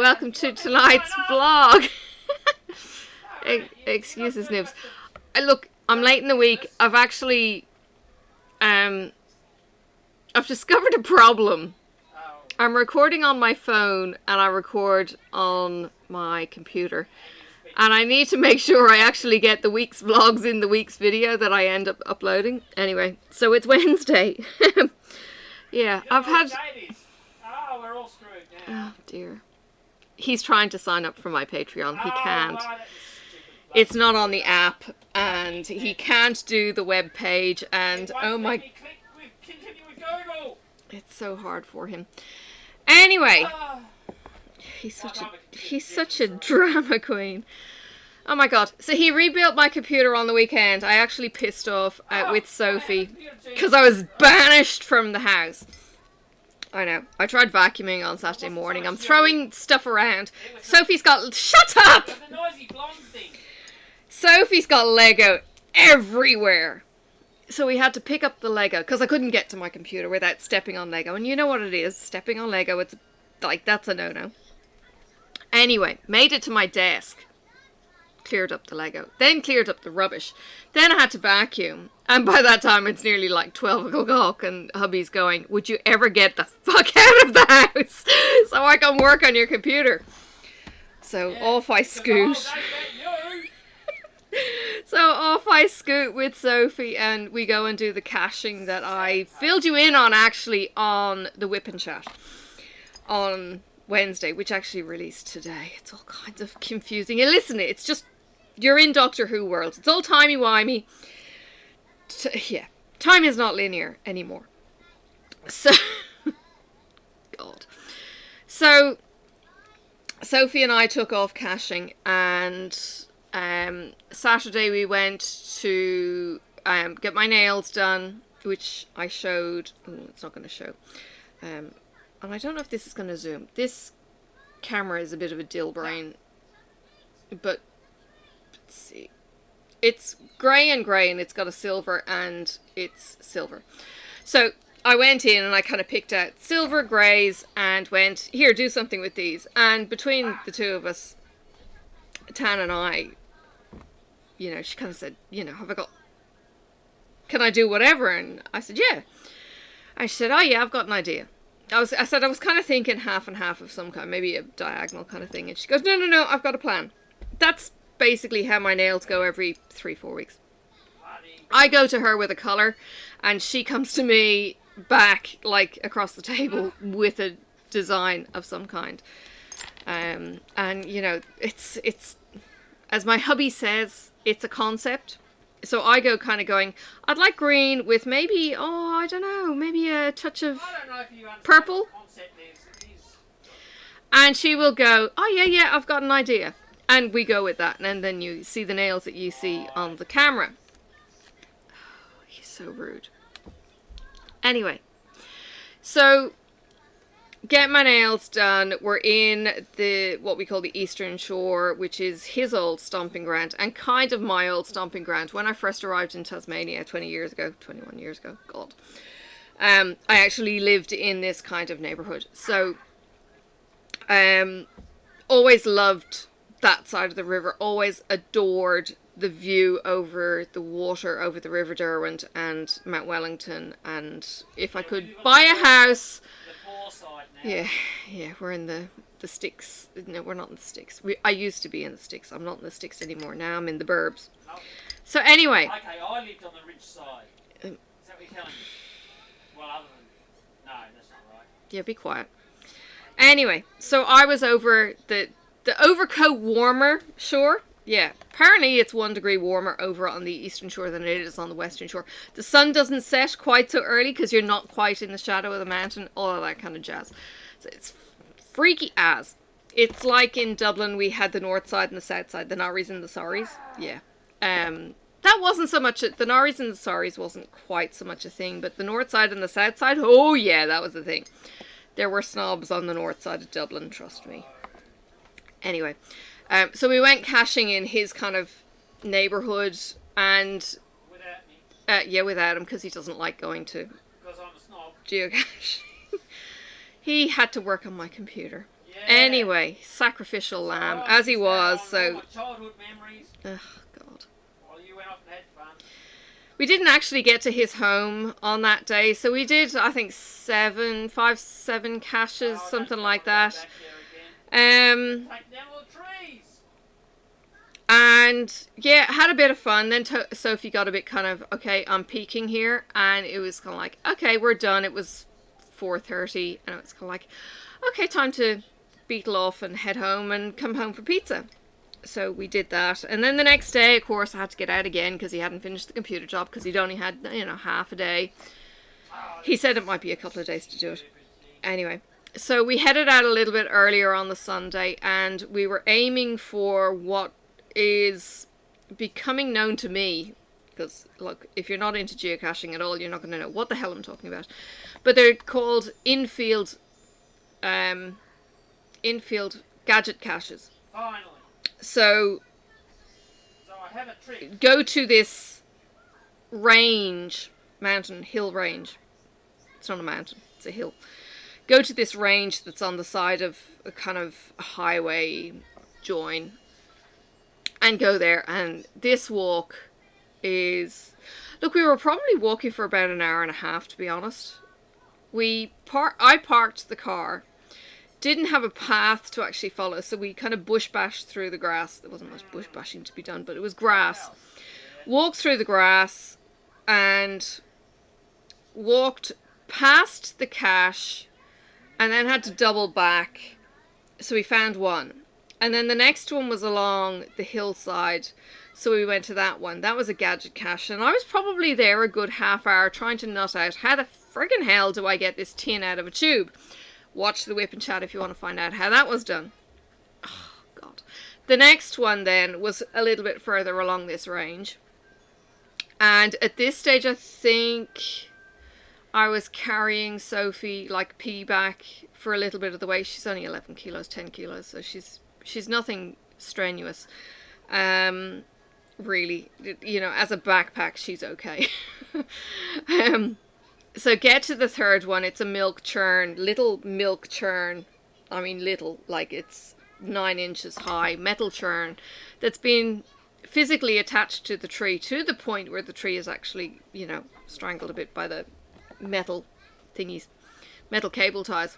welcome to tonight's vlog. Excuses, noobs. Look, I'm late in the week. I've actually, I've discovered a problem. I'm recording on my phone and I record on my computer. And I need to make sure I actually get the week's vlogs in the week's video that I end up uploading. Anyway, so it's Wednesday. Yeah, I've had... Oh, we're all screwed now. Oh, dear. He's trying to sign up for my Patreon. He can't. It's not on the app, and he can't do the web page, and oh my... It's so hard for him. Anyway, he's such a drama queen. Oh my god. So he rebuilt my computer on the weekend. I actually pissed off with Sophie because I was banished from the house. I know. I tried vacuuming on Saturday morning. I'm throwing stuff around. Sophie's got... Shut up! Sophie's got Lego everywhere. So we had to pick up the Lego because I couldn't get to my computer without stepping on Lego. And you know what it is. Stepping on Lego, it's like, that's a no-no. Anyway, made it to my desk. Cleared up the Lego. Then cleared up the rubbish. Then I had to vacuum. And by that time, it's nearly like 12 o'clock. And hubby's going, would you ever get the fuck out of the house so I can work on your computer? So off I scoot. So off I scoot with Sophie and we go and do the caching that I filled you in on actually on the Whip and Chat on Wednesday, which actually released today. It's all kinds of confusing. And listen, it's just, you're in Doctor Who world. It's all timey-wimey. Yeah, time is not linear anymore. So, God. So, Sophie and I took off caching and... Saturday we went to get my nails done, which I showed. Oh, it's not going to show. And I don't know if this is going to zoom. This camera is a bit of a dill brain, but let's see. It's grey and it's got a silver and it's silver. So I went in and I kind of picked out silver greys and went, here, do something with these. And between the two of us, Tan and I, you know, she kind of said, you know, can I do whatever? And I said, yeah. And she said, oh yeah, I've got an idea. I said I was kind of thinking half and half of some kind, maybe a diagonal kind of thing. And she goes, no, I've got a plan. That's basically how my nails go every 3-4 weeks. I go to her with a colour and she comes to me back, like, across the table with a design of some kind. And, you know, it's, as my hubby says, it's a concept. So I go kind of going, I'd like green with maybe, I don't know, maybe a touch of purple. And she will go, oh yeah, I've got an idea. And we go with that. And then you see the nails that you see on the camera. Oh, he's so rude. Anyway, so... get my nails done. We're in what we call the Eastern Shore, which is his old stomping ground and kind of my old stomping ground. When I first arrived in Tasmania 21 years ago, God, I actually lived in this kind of neighborhood. So, always loved that side of the river. Always adored the view over the water, over the River Derwent and Mount Wellington. And if I could buy a house... Yeah, we're in the sticks. No, we're not in the sticks. I used to be in the sticks. I'm not in the sticks anymore. Now I'm in the burbs. Oh. So anyway. Okay, I lived on the rich side. Is that what you're telling me? Well, other than... No, that's not right. Yeah, be quiet. Anyway, so I was over the Overcoat warmer shore. Yeah, apparently it's 1 degree warmer over on the Eastern Shore than it is on the Western Shore. The sun doesn't set quite so early because you're not quite in the shadow of the mountain, all of that kind of jazz. So it's freaky as. It's like in Dublin we had the north side and the south side, the Norries and the Sorries. Yeah. That wasn't so much, the Norries and the Sorries wasn't quite so much a thing, but the north side and the south side, oh yeah, that was the thing. There were snobs on the north side of Dublin, trust me. Anyway. So we went caching in his kind of neighbourhood and... Without me? Yeah, without him, because he doesn't like going to... Because I'm a snob. Geocaching. He had to work on my computer. Yeah, Anyway, sacrificial lamb, as he was, so... My childhood memories. Ugh, God. While you went off and had fun. We didn't actually get to his home on that day, so we did, I think, 7 caches, something like that. Take down all the trees. And yeah, had a bit of fun. Then Sophie got a bit kind of, okay, I'm peaking here, and it was kind of like, okay, we're done. It was 4:30, and it was kind of like, okay, time to beetle off and head home and come home for pizza. So we did that, and then the next day, of course, I had to get out again because he hadn't finished the computer job because he'd only had, half a day. He said it might be a couple of days to do it. Anyway, so we headed out a little bit earlier on the Sunday, and we were aiming for what is becoming known to me, because look, if you're not into geocaching at all, you're not going to know what the hell I'm talking about. But they're called infield gadget caches. Finally. So I have a trick. go to this hill range. It's not a mountain, it's a hill. Go to this range that's on the side of a kind of highway join and go there. And this walk is... Look, we were probably walking for about an hour and a half, to be honest. I parked the car. Didn't have a path to actually follow, so we kind of bush bashed through the grass. There wasn't much bush bashing to be done, but it was grass. Walked through the grass and walked past the cache and then had to double back. So we found one. And then the next one was along the hillside, so we went to that one. That was a gadget cache, and I was probably there a good half hour trying to nut out how the friggin' hell do I get this tin out of a tube. Watch the whip and chat if you want to find out how that was done. Oh, God. The next one then was a little bit further along this range. And at this stage, I think I was carrying Sophie, like, pee back for a little bit of the way. She's only 11 kilos, 10 kilos, so she's nothing strenuous. Really, as a backpack, she's okay. So get to the third one. It's a little milk churn. I mean little, like it's 9 inches high, metal churn that's been physically attached to the tree to the point where the tree is actually, strangled a bit by the metal thingies, metal cable ties.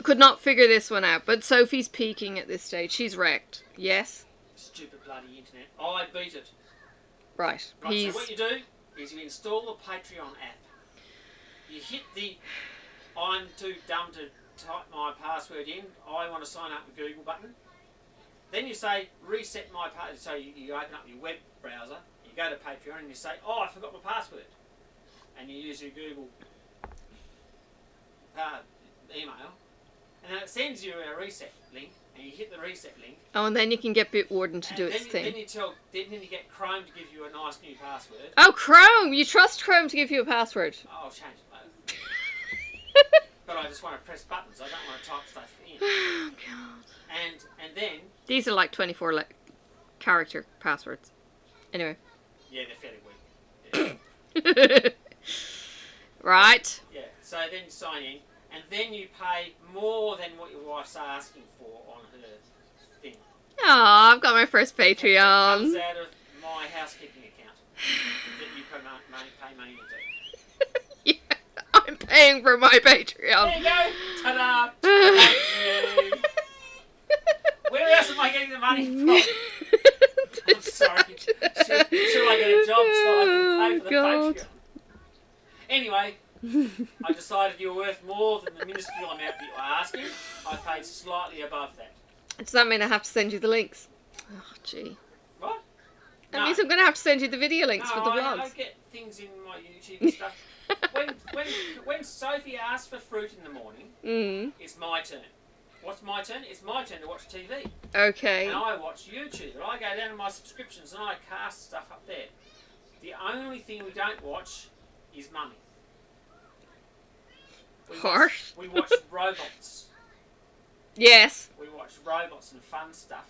Could not figure this one out, but Sophie's peaking at this stage. She's wrecked. Yes? Stupid bloody internet. I beat it. Right. So what you do is you install the Patreon app. You hit the I'm too dumb to type my password in, I want to sign up with Google button. Then you say reset my password. So you open up your web browser, you go to Patreon and you say, I forgot my password. And you use your Google email. And then it sends you a reset link, and you hit the reset link. Oh, and then you can get Bitwarden to do its thing. Then you get Chrome to give you a nice new password. Oh, Chrome! You trust Chrome to give you a password. I'll change it later. But I just want to press buttons. I don't want to type stuff in. Oh, God. And then... These are like 24 character passwords. Anyway. Yeah, they're fairly weak. Yeah. Right. Yeah, so then you sign in, and then you pay more than what your wife's asking for on her thing. Oh, I've got my first Patreon. It comes out of my housekeeping account that you pay money into. Yeah, I'm paying for my Patreon. There you go. Ta-da. Thank you. Where else am I getting the money from? I'm sorry. Should I get a job so I can pay for the Patreon? Anyway, I decided you were worth more than the minuscule amount that you were asking. I paid slightly above that. Does that mean I have to send you the links? Oh, gee. What? That means I'm going to have to send you the video links for the vlogs. I get things in my YouTube and stuff. when Sophie asks for fruit in the morning, it's my turn. What's my turn? It's my turn to watch TV. Okay. And I watch YouTube. I go down to my subscriptions and I cast stuff up there. The only thing we don't watch is Mummy. Harsh. We watch robots. Yes. We watch robots and fun stuff.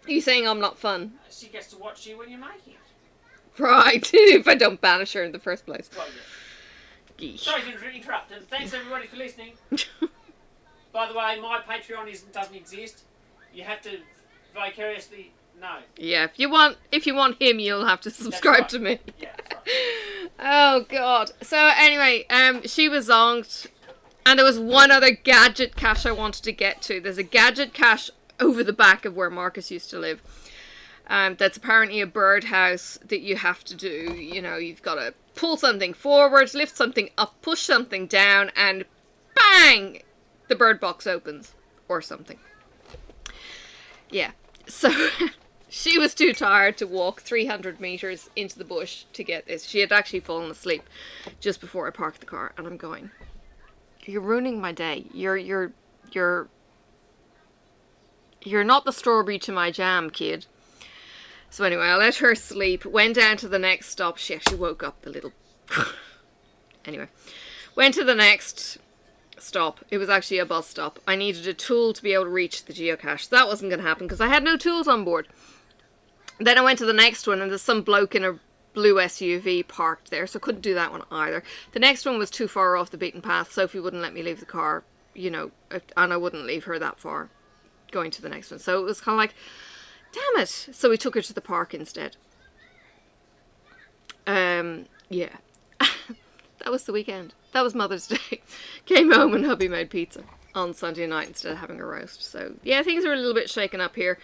Are you saying I'm not fun? She gets to watch you when you're making it. Right. If I don't banish her in the first place. Well, yeah. Sorry to interrupt, and thanks everybody for listening. By the way, my Patreon doesn't exist. You have to vicariously know. Yeah, if you want him, you'll have to subscribe to me. Yeah, that's right. Oh god. So anyway, she was zonked, and there was one other gadget cache I wanted to get to. There's a gadget cache over the back of where Marcus used to live. That's apparently a birdhouse that you have to do. You know, you've got to pull something forward, lift something up, push something down, and bang! The bird box opens. Or something. Yeah. So, she was too tired to walk 300 meters into the bush to get this. She had actually fallen asleep just before I parked the car. And I'm going, you're ruining my day. You're not the strawberry to my jam, kid. So anyway, I let her sleep, went down to the next stop. She actually woke up, the little... Anyway, went to the next stop. It was actually a bus stop. I needed a tool to be able to reach the geocache. That wasn't going to happen because I had no tools on board. Then I went to the next one, and there's some bloke in a blue SUV parked there, so I couldn't do that one either. The next one was too far off the beaten path. Sophie wouldn't let me leave the car, you know, and I wouldn't leave her that far going to the next one. So it was kind of like, damn it. So we took her to the park instead. Yeah. That was the weekend. That was Mother's Day. Came home and hubby made pizza on Sunday night instead of having a roast. So yeah, things are a little bit shaken up here.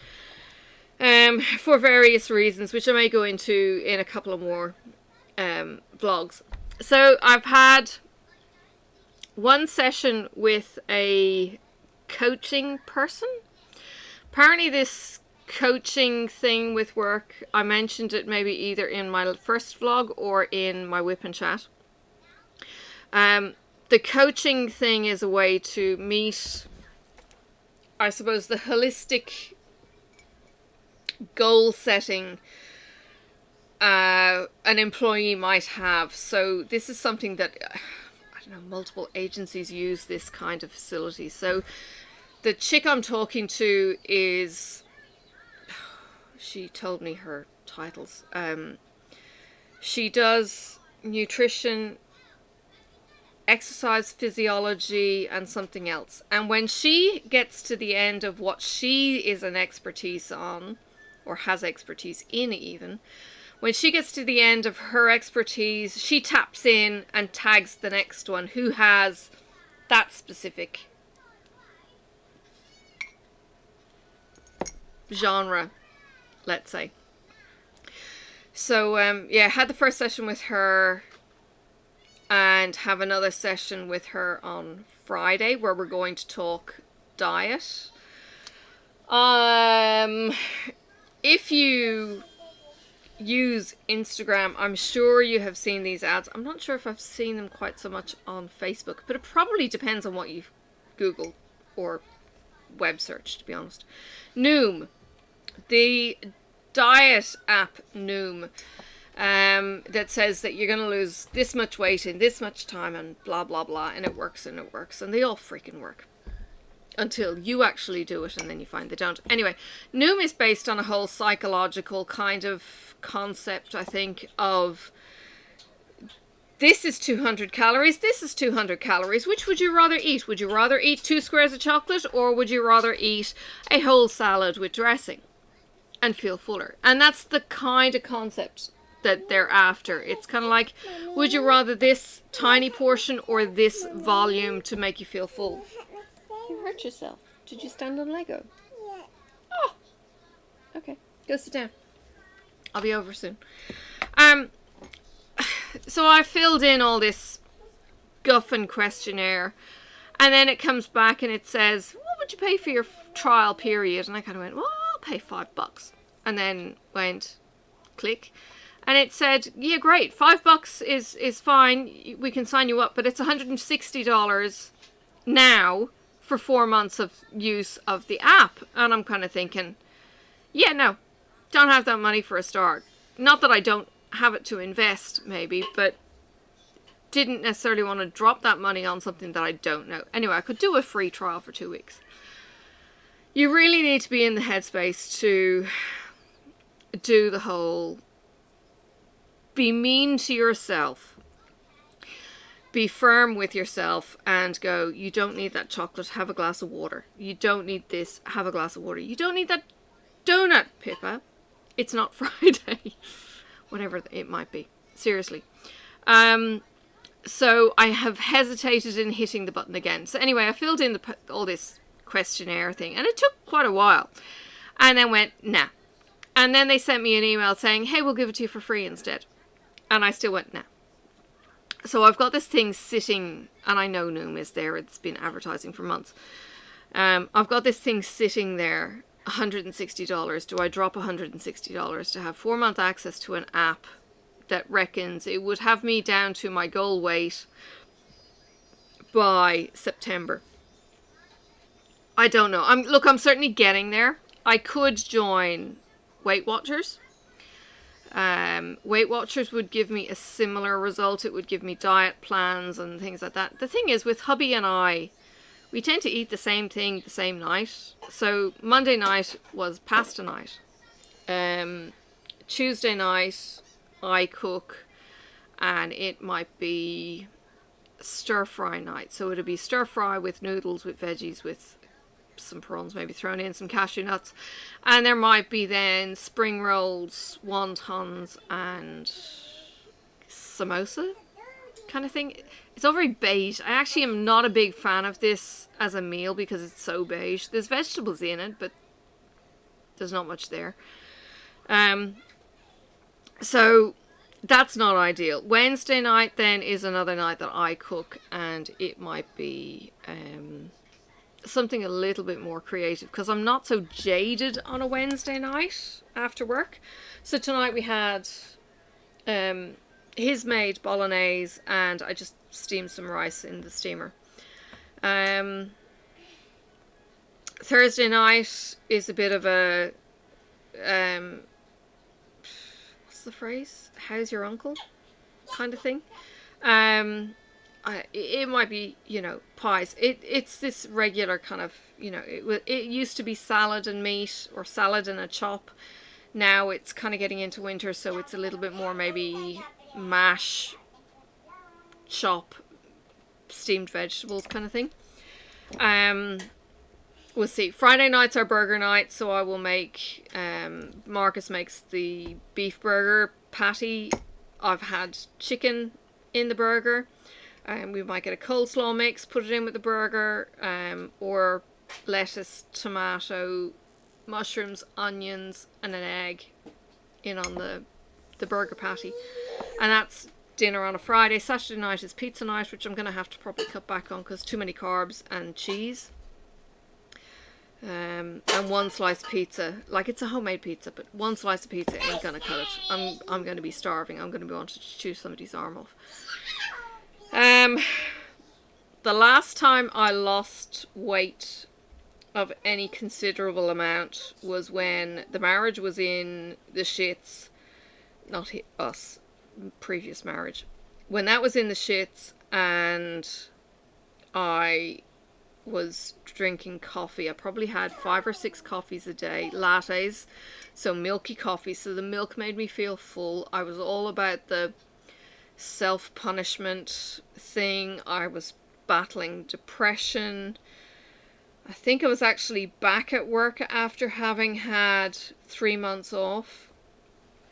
For various reasons, which I may go into in a couple of more vlogs. So I've had one session with a coaching person. Apparently this coaching thing with work, I mentioned it maybe either in my first vlog or in my whip and chat. The coaching thing is a way to meet, I suppose, the holistic goal setting an employee might have. So this is something that, I don't know, multiple agencies use this kind of facility. So the chick I'm talking to is, she told me her titles. She does nutrition, exercise physiology, and something else. And when she gets to the end of what she is an expertise on, or has expertise in even, when she gets to the end of her expertise, she taps in and tags the next one who has that specific genre, let's say. So, yeah, had the first session with her and have another session with her on Friday where we're going to talk diet. If you use Instagram, I'm sure you have seen these ads. I'm not sure if I've seen them quite so much on Facebook, but it probably depends on what you Google or web search, to be honest. Noom, the diet app Noom, that says that you're going to lose this much weight in this much time and blah blah blah, and it works and it works, and they all freaking work until you actually do it, and then you find they don't. Anyway, Noom is based on a whole psychological kind of concept, I think, of this is 200 calories, this is 200 calories. Which would you rather eat? Would you rather eat 2 squares of chocolate, or would you rather eat a whole salad with dressing and feel fuller? And that's the kind of concept that they're after. It's kind of like, would you rather this tiny portion or this volume to make you feel full? You hurt yourself. Did you stand on Lego? Yeah. Oh. Okay. Go sit down. I'll be over soon. So I filled in all this guff and questionnaire, and then it comes back and it says, what would you pay for your trial period? And I kind of went, well, I'll pay $5. And then went, click. And it said, yeah, great. $5 is fine. We can sign you up, but it's $160 now for 4 months of use of the app. And I'm kind of thinking, yeah, no, don't have that money for a start. Not that I don't have it to invest, maybe, but didn't necessarily want to drop that money on something that I don't know. Anyway, I could do a free trial for 2 weeks. You really need to be in the headspace to do the whole be mean to yourself. be firm with yourself and go, you don't need that chocolate, have a glass of water. You don't need this, have a glass of water. You don't need that donut, Pippa. It's not Friday. Whatever it might be. Seriously. So I have hesitated in hitting the button again. So anyway, I filled in all this questionnaire thing, and it took quite a while. And then went, nah. And then they sent me an email saying, hey, we'll give it to you for free instead. And I still went, nah. So I've got this thing sitting, and I know Noom is there. It's been advertising for months. I've got this thing sitting there, $160. Do I drop $160 to have 4-month access to an app that reckons it would have me down to my goal weight by September? I don't know. I'm certainly getting there. I could join Weight Watchers. Weight Watchers would give me a similar result. It would give me diet plans and things like that. The thing is, with hubby and I, we tend to eat the same thing the same night. So Monday night was pasta night. Tuesday night I cook, and it might be stir fry night. So it'll be stir fry with noodles, with veggies, with some prawns, maybe thrown in some cashew nuts, and there might be then spring rolls, wontons, and samosa kind of thing. It's all very beige. I actually am not a big fan of this as a meal because it's so beige. There's vegetables in it, but there's not much there. So that's not ideal. Wednesday night then is another night that I cook, and it might be something a little bit more creative because I'm not so jaded on a Wednesday night after work. So tonight we had his made bolognese, and I just steamed some rice in the steamer. Thursday night is a bit of a what's the phrase? How's your uncle? Kind of thing. It might be, pies. It's this regular kind of, it used to be salad and meat or salad and a chop. Now it's kind of getting into winter, so it's a little bit more maybe mash, chop, steamed vegetables kind of thing. We'll see. Friday night's our burger night, so I will make, Marcus makes the beef burger patty. I've had chicken in the burger. We might get a coleslaw mix, put it in with the burger, or lettuce, tomato, mushrooms, onions, and an egg in on the burger patty. And that's dinner on a Friday. Saturday night is pizza night, which I'm going to have to probably cut back on because too many carbs and cheese. And one slice of pizza, like it's a homemade pizza, but one slice of pizza ain't going to cut it. I'm going to be starving. I'm going to be wanting to chew somebody's arm off. The last time I lost weight of any considerable amount was when the marriage was in the shits. Not us, previous marriage. When that was in the shits and I was drinking coffee. I probably had 5 or 6 coffees a day, lattes, so milky coffee. So the milk made me feel full. I was all about the self-punishment thing. I was battling depression. I think I was actually back at work after having had 3 months off,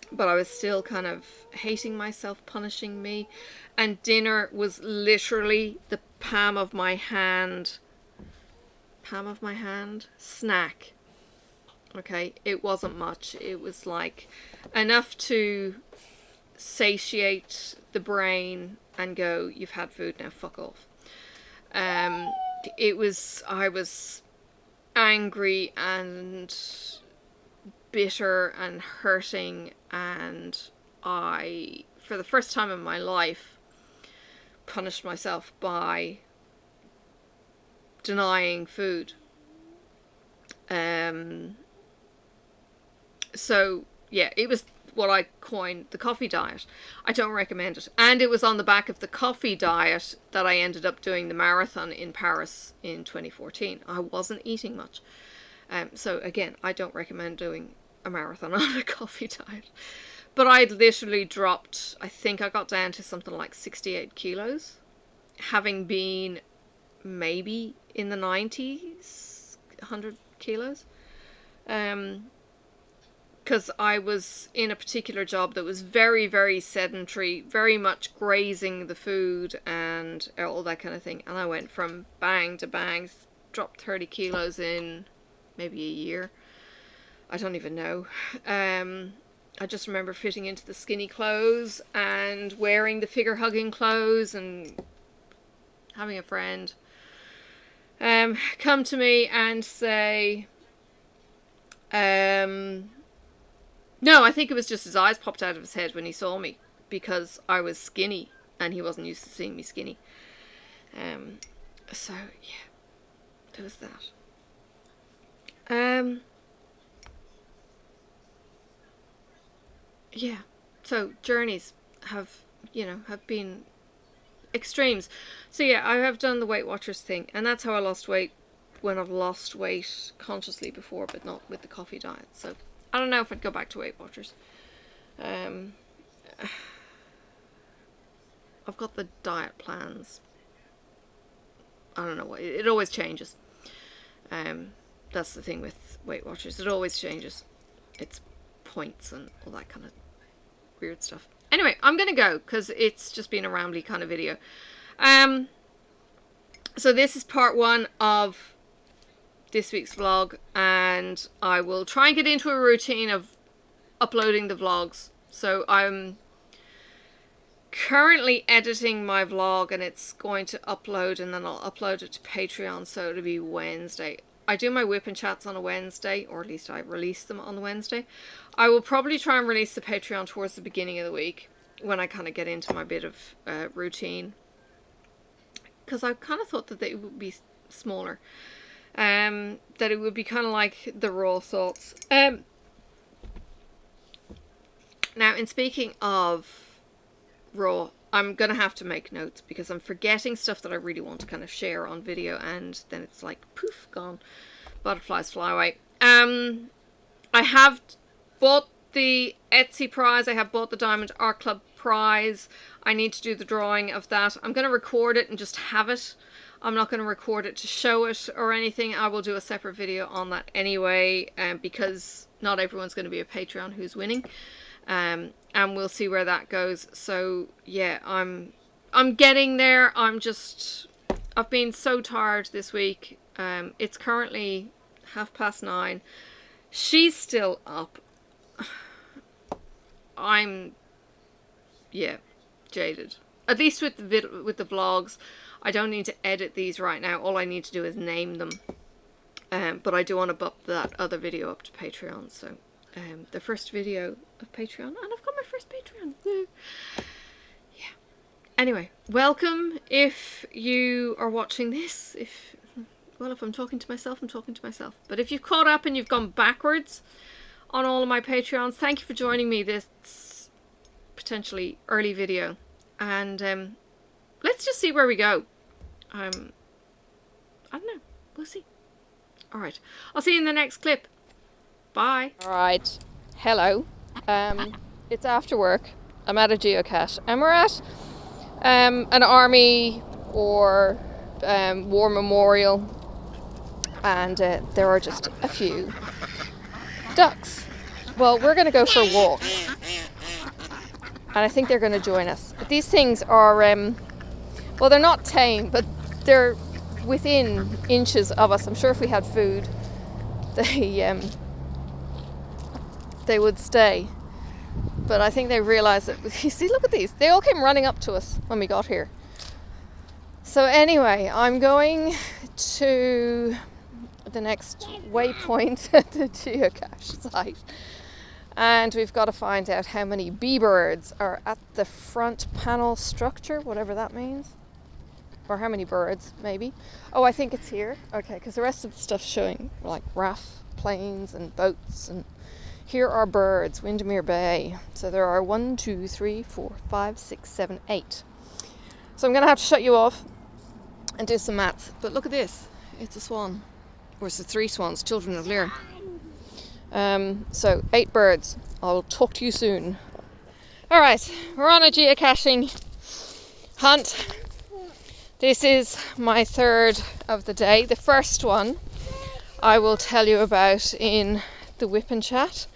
but I was still kind of hating myself, punishing me. And dinner was literally the palm of my hand snack. Okay, it wasn't much. It was like enough to satiate the brain and go, you've had food, now fuck off. I was angry and bitter and hurting, and I, for the first time in my life, punished myself by denying food. So yeah, it was what I coined the coffee diet. I don't recommend it. And it was on the back of the coffee diet that I ended up doing the marathon in Paris in 2014. I wasn't eating much. So again, I don't recommend doing a marathon on a coffee diet. But I literally dropped, I think I got down to something like 68 kilos having been maybe in the 90s, 100 kilos. Because I was in a particular job that was very, very sedentary, very much grazing the food and all that kind of thing. And I went from bang to bang, dropped 30 kilos in maybe a year. I don't even know. I just remember fitting into the skinny clothes and wearing the figure hugging clothes and having a friend come to me and say, no, I think it was just his eyes popped out of his head when he saw me because I was skinny and he wasn't used to seeing me skinny. So yeah, there was that. Yeah, so journeys have been extremes. So yeah, I have done the Weight Watchers thing, and that's how I lost weight when I've lost weight consciously before, but not with the coffee diet. So I don't know if I'd go back to Weight Watchers. I've got the diet plans. I don't know what it always changes. That's the thing with Weight Watchers. It always changes. It's points and all that kind of weird stuff. Anyway, I'm gonna go because it's just been a rambly kind of video. So this is part 1 of this week's vlog, and I will try and get into a routine of uploading the vlogs. So I'm currently editing my vlog and it's going to upload, and then I'll upload it to Patreon, so it'll be Wednesday. I do my whip and chats on a Wednesday, or at least I release them on the Wednesday. I will probably try and release the Patreon towards the beginning of the week when I kind of get into my bit of routine, because I kind of thought that they would be smaller, that it would be kind of like the raw thoughts. Now, in speaking of raw, I'm gonna have to make notes because I'm forgetting stuff that I really want to kind of share on video, and then it's like poof, gone. Butterflies fly away. I have bought the Etsy prize. I have bought the Diamond Art Club prize. I need to do the drawing of that. I'm gonna record it and just have it. I'm not going to record it to show it or anything. I will do a separate video on that anyway, because not everyone's going to be a Patreon who's winning. And we'll see where that goes. So yeah, I'm getting there. I've been so tired this week. It's currently 9:30. She's still up. I'm jaded. At least with the vlogs. I don't need to edit these right now. All I need to do is name them. But I do want to bump that other video up to Patreon. So the first video of Patreon. And I've got my first Patreon. Woo. Yeah. Anyway, welcome if you are watching this. If I'm talking to myself, I'm talking to myself. But if you've caught up and you've gone backwards on all of my Patreons, thank you for joining me this potentially early video. And let's just see where we go. I don't know. We'll see. Alright. I'll see you in the next clip. Bye. Alright. Hello. It's after work. I'm at a geocache. And we're at an army or war memorial. And there are just a few ducks. Well, we're going to go for a walk. And I think they're going to join us. But these things are, well, they're not tame, but they're within inches of us. I'm sure if we had food, they would stay. But I think they realised that, you see, look at these. They all came running up to us when we got here. So anyway, I'm going to the next waypoint at the geocache site. And we've got to find out how many bee birds are at the front panel structure, whatever that means. Or how many birds, maybe. Oh, I think it's here. Okay, because the rest of the stuff's showing like RAF planes and boats. And here are birds, Windermere Bay. So there are 1, 2, 3, 4, 5, 6, 7, 8. So I'm going to have to shut you off and do some maths. But look at this. It's a swan. Or it's the 3 swans, children of Lear. So 8 birds. I'll talk to you soon. Alright, we're on a geocaching hunt. This is my third of the day. The first one I will tell you about in the whip and chat.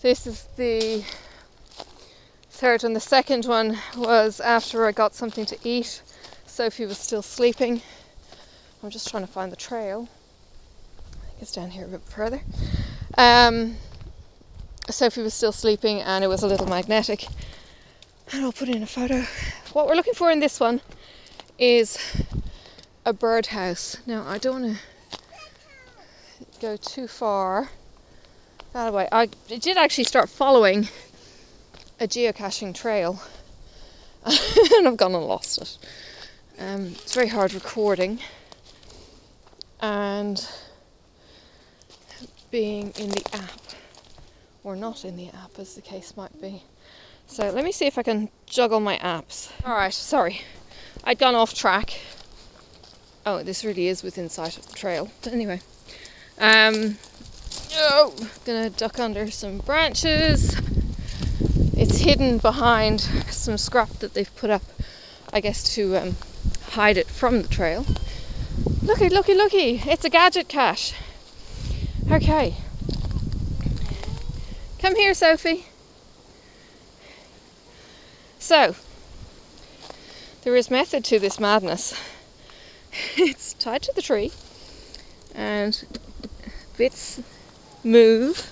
This is the third one. The second one was after I got something to eat. Sophie was still sleeping. I'm just trying to find the trail. I think it's down here a bit further. Sophie was still sleeping and it was a little magnetic. And I'll put in a photo. What we're looking for in this one is a birdhouse. Now I don't want to go too far that way. I did actually start following a geocaching trail and I've gone and lost it. It's very hard recording and being in the app or not in the app as the case might be. So let me see if I can juggle my apps. Alright, sorry, I'd gone off track. Oh, this really is within sight of the trail. But anyway, gonna duck under some branches. It's hidden behind some scrap that they've put up, I guess, to hide it from the trail. Looky, looky, looky! It's a gadget cache. Okay. Come here, Sophie. So, there is method to this madness. It's tied to the tree and bits move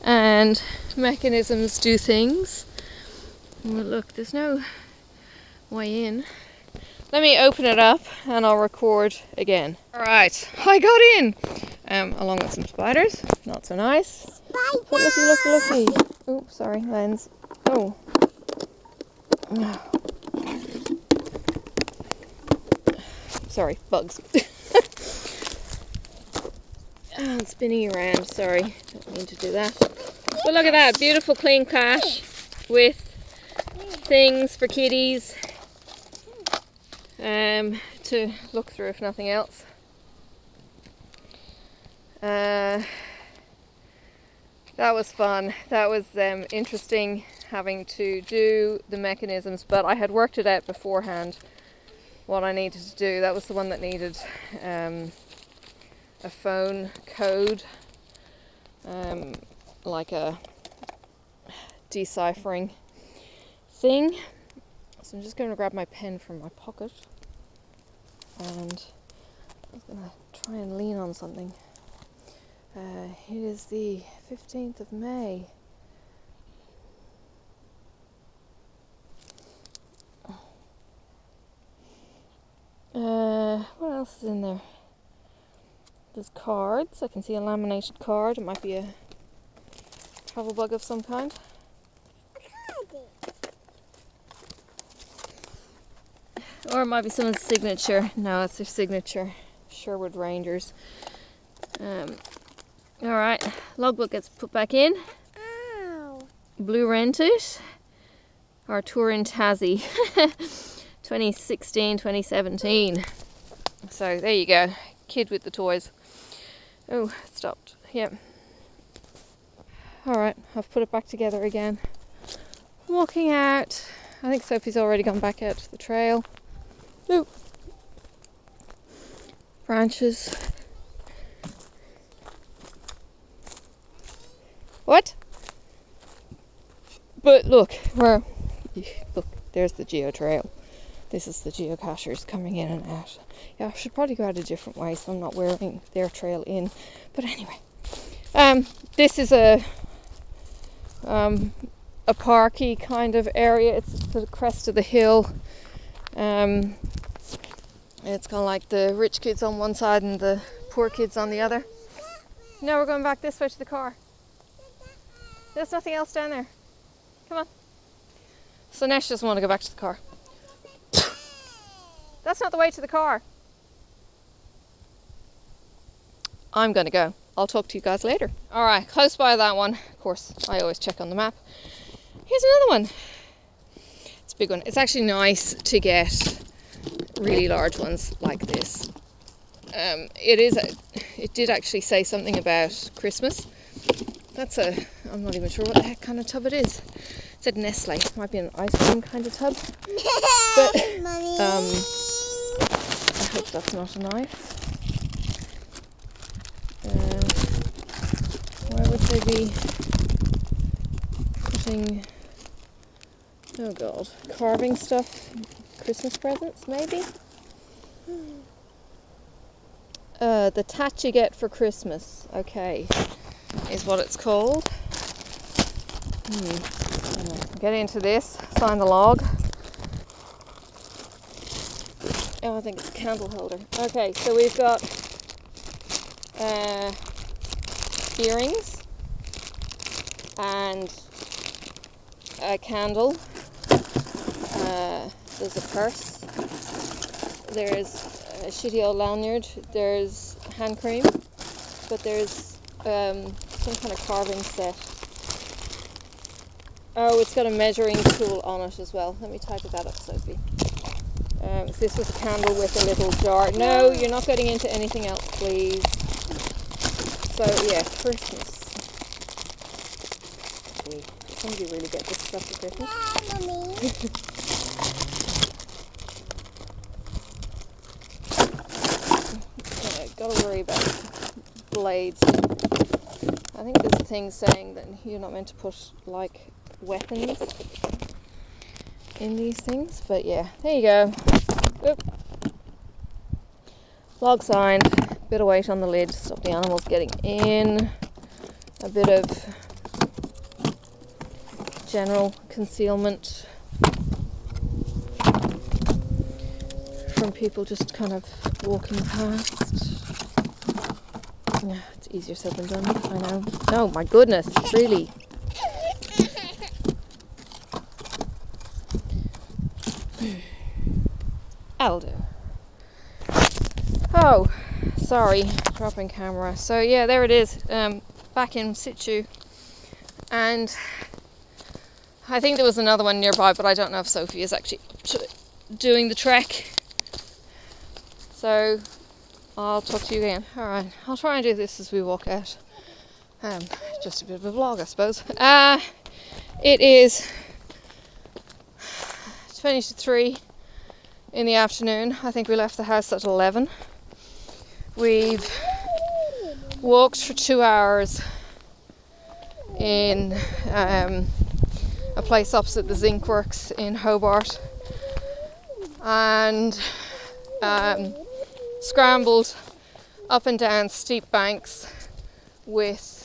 and mechanisms do things. Well, look, there's no way in. Let me open it up and I'll record again. Alright, I got in! Along with some spiders. Not so nice. But looky, looky, looky. Oops, sorry, lens. Oh. Sorry, bugs. I'm spinning around, sorry. Don't mean to do that. But look at that, beautiful clean cache with things for kiddies to look through if nothing else. That was fun. That was interesting having to do the mechanisms, but I had worked it out beforehand what I needed to do. That was the one that needed a phone code, like a deciphering thing. So I'm just going to grab my pen from my pocket and I'm going to try and lean on something. It is the 15th of May. What else is in there? There's cards. I can see a laminated card. It might be a travel bug of some kind. Or it might be someone's signature. No, it's their signature. Sherwood Rangers. Alright, logbook gets put back in. Ow. Blue Rented. Our tour in Tassie. 2016, 2017. So there you go. Kid with the toys. Oh, it stopped. Yep. Alright, I've put it back together again. Walking out. I think Sophie's already gone back out to the trail. Ooh. Branches. What? But look, look, there's the geo trail. This is the geocachers coming in and out. Yeah, I should probably go out a different way so I'm not wearing their trail in. But anyway, this is a parky kind of area. It's the crest of the hill. It's kind of like the rich kids on one side and the poor kids on the other. Now we're going back this way to the car. There's nothing else down there. Come on. So now she doesn't want to go back to the car. That's not the way to the car. I'm going to go. I'll talk to you guys later. Alright, close by that one. Of course, I always check on the map. Here's another one. It's a big one. It's actually nice to get really large ones like this. It did actually say something about Christmas. I'm not even sure what the heck kind of tub it is. said Nestle. It might be an ice cream kind of tub. But I hope that's not a knife. Where would they be putting, oh god, carving stuff? Christmas presents, maybe? The tat you get for Christmas, okay, is what it's called. Get into this, sign the log. Oh, I think it's a candle holder. Okay, so we've got earrings and a candle. There's a purse. There's a shitty old lanyard. There's hand cream, but there's some kind of carving set. Oh, it's got a measuring tool on it as well. Let me tidy that up, Sophie. This was a candle with a little jar. No, you're not getting into anything else, please. So yeah, Christmas. Did somebody really get this stuff for Christmas? Yeah, Mummy. Gotta worry about blades. I think there's a thing saying that you're not meant to put like weapons in these things, but yeah, there you go. Oop. Log signed, bit of weight on the lid to stop the animals getting in, a bit of general concealment from people just kind of walking past. Yeah, it's easier said than done, I know. Oh my goodness, really. That'll do. Oh, sorry, dropping camera. So yeah, there it is, back in situ. And I think there was another one nearby, but I don't know if Sophie is actually doing the trek. So I'll talk to you again. Alright, I'll try and do this as we walk out. Just a bit of a vlog, I suppose. It is 20 to 3 in the afternoon. I think we left the house at 11. We've walked for 2 hours in a place opposite the zinc works in Hobart, and scrambled up and down steep banks with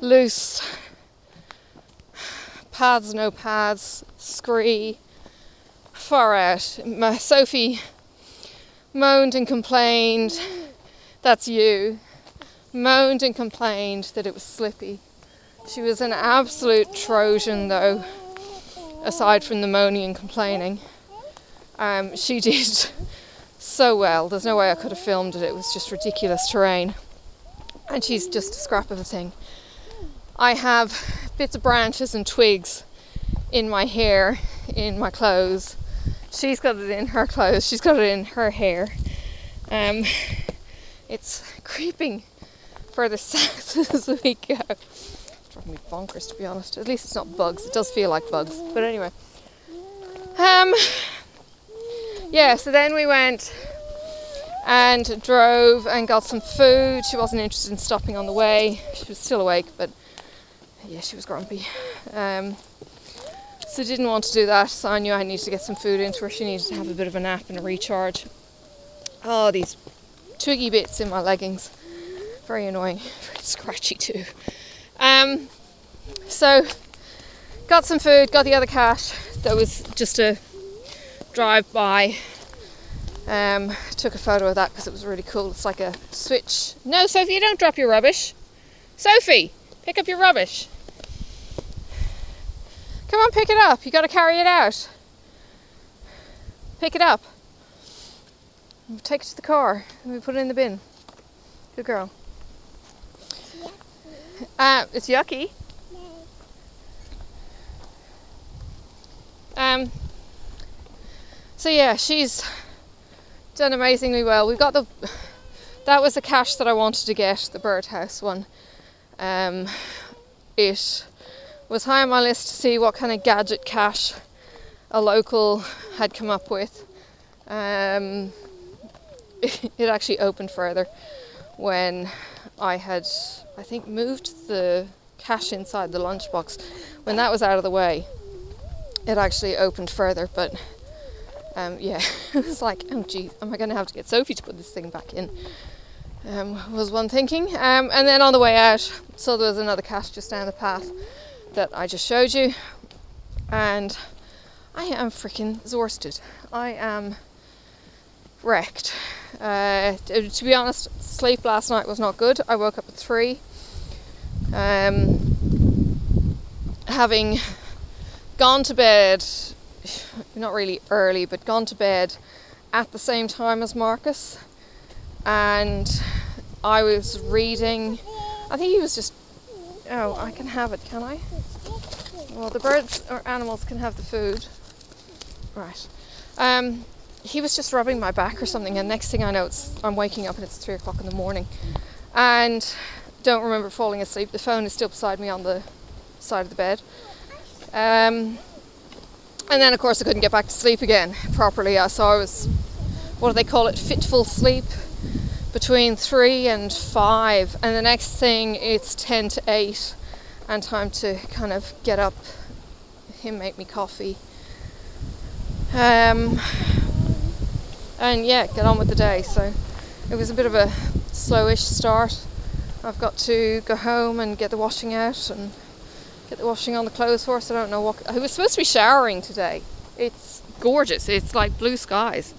loose paths, no paths, scree, far out. Sophie moaned and complained, that's you, moaned and complained that it was slippy. She was an absolute Trojan though, aside from the moaning and complaining. She did so well. There's no way I could have filmed it. It was just ridiculous terrain. And she's just a scrap of a thing. I have bits of branches and twigs in my hair, in my clothes. She's got it in her clothes. She's got it in her hair. It's creeping further south as we go. It's driving me bonkers, to be honest. At least it's not bugs. It does feel like bugs. But anyway. Yeah, so then we went and drove and got some food. She wasn't interested in stopping on the way. She was still awake, but yeah, she was grumpy. So didn't want to do that, so I knew I needed to get some food into her. She needed to have a bit of a nap and a recharge. Oh, these twiggy bits in my leggings. Very annoying. Very scratchy too. So got some food, got the other cat. That was just a drive by. Took a photo of that because it was really cool. It's like a switch. No, Sophie, you don't drop your rubbish. Sophie, pick up your rubbish. Come on, pick it up. You got to carry it out. Pick it up. Take it to the car and we put it in the bin. Good girl. It's yucky. So yeah, she's done amazingly well. We got that was the cache that I wanted to get, the birdhouse one. It was high on my list to see what kind of gadget cache a local had come up with. It actually opened further when I had, I think, moved the cache inside the lunchbox. When that was out of the way, it actually opened further, but yeah, it was like, oh gee, am I going to have to get Sophie to put this thing back in? Was one thinking. And then on the way out, so there was another cache just down the path that I just showed you, and I am freaking exhausted. I am wrecked. To be honest, sleep last night was not good. I woke up at 3, having gone to bed, not really early, but gone to bed at the same time as Marcus, and I was reading. I think he was just, oh, I can have it, can I? Well, the birds or animals can have the food. Right. He was just rubbing my back or something, and next thing I know, I'm waking up and it's 3 o'clock in the morning, and don't remember falling asleep. The phone is still beside me on the side of the bed. And then, of course, I couldn't get back to sleep again properly. So I was, what do they call it, fitful sleep between 3 and 5, and the next thing it's 10 to 8, and time to kind of get up, him make me coffee, and yeah, get on with the day. So it was a bit of a slowish start. I've got to go home and get the washing out and get the washing on the clothes horse. I don't know what, I was supposed to be showering today. It's gorgeous, it's like blue skies.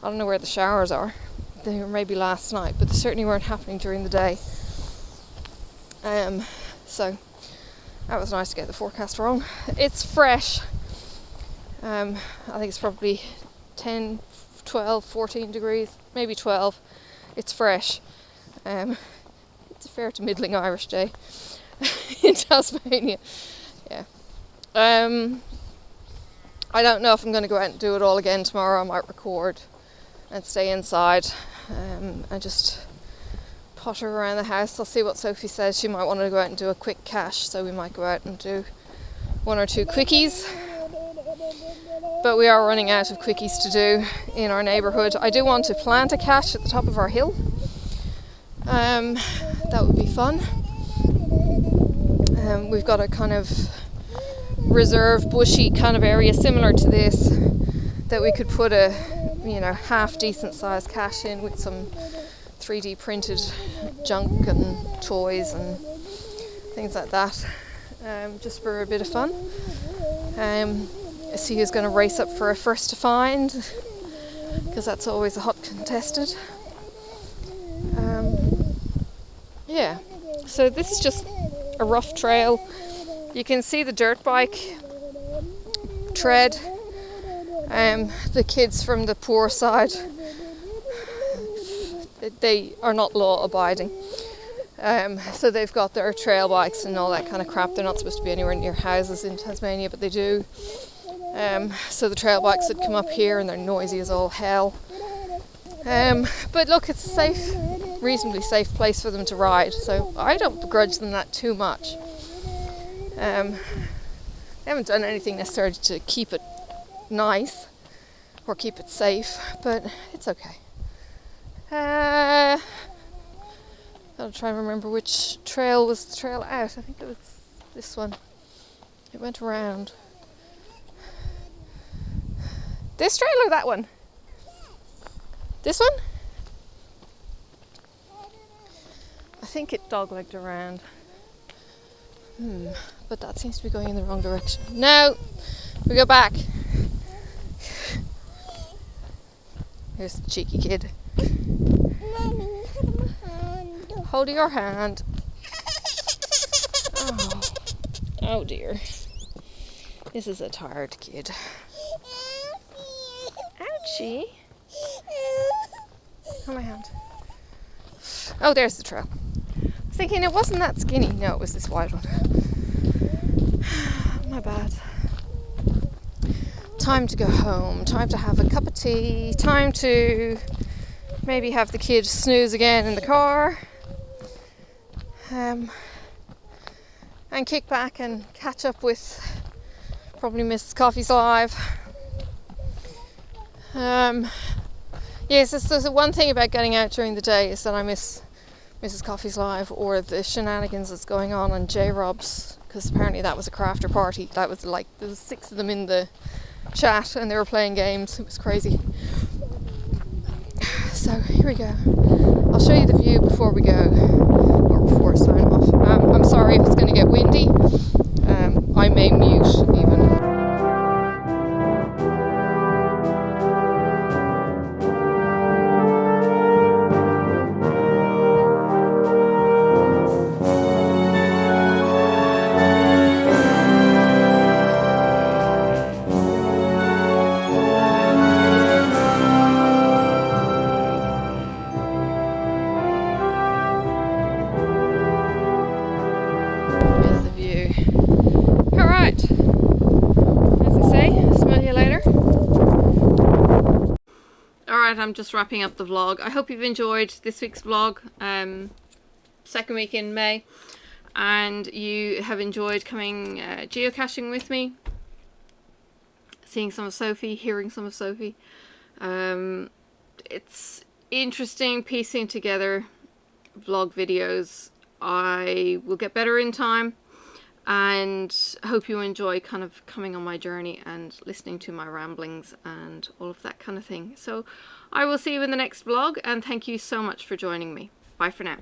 I don't know where the showers are. They were maybe last night, but they certainly weren't happening during the day. So that was nice to get the forecast wrong. It's fresh. I think it's probably 10, 12, 14 degrees, maybe 12. It's fresh. It's a fair to middling Irish day in Tasmania. Yeah. I don't know if I'm going to go out and do it all again tomorrow. I might record and stay inside and just potter around the house. I'll see what Sophie says. She might want to go out and do a quick cache, so we might go out and do 1 or 2 quickies. But we are running out of quickies to do in our neighbourhood. I do want to plant a cache at the top of our hill. That would be fun. We've got a kind of reserve bushy kind of area similar to this that we could put a, you know, half decent sized cache in with some 3D printed junk and toys and things like that, just for a bit of fun. See who's going to race up for a first to find, because that's always a hot contested. Yeah, so this is just a rough trail. You can see the dirt bike tread. The kids from the poor side, they are not law abiding. So they've got their trail bikes and all that kind of crap. They're not supposed to be anywhere near houses in Tasmania, but they do. So the trail bikes had come up here and they're noisy as all hell. But look, it's a safe, reasonably safe place for them to ride, so I don't begrudge them that too much. They haven't done anything necessarily to keep it nice or keep it safe, but it's okay. Gotta try and remember which trail was the trail out. I think it was this one. It went around. This trail or that one? This one? I think it dog-legged around. But that seems to be going in the wrong direction. No! We go back. Here's the cheeky kid. Hold your hand. Oh dear. This is a tired kid. Ouchie. Oh, my hand. Oh, there's the trail. I was thinking it wasn't that skinny. No, it was this wide one. My bad. Time to go home. Time to have a cup of tea. Time to maybe have the kid snooze again in the car. and kick back and catch up with probably Mrs. Coffee's live. Yes, there's one thing about getting out during the day is that I miss Mrs. Coffee's live or the shenanigans that's going on J-Rob's, because apparently that was a crafter party. That was like, there was 6 of them in the chat and they were playing games. It was crazy. So here we go. I'll show you the view before we go, or before I sign off. I'm sorry if it's going to get windy. I may mute even. I'm just wrapping up the vlog. I hope you've enjoyed this week's vlog, second week in May, and you have enjoyed coming geocaching with me, seeing some of Sophie, hearing some of Sophie. It's interesting piecing together vlog videos. I will get better in time, and hope you enjoy kind of coming on my journey and listening to my ramblings and all of that kind of thing. So I will see you in the next vlog, and thank you so much for joining me. Bye for now.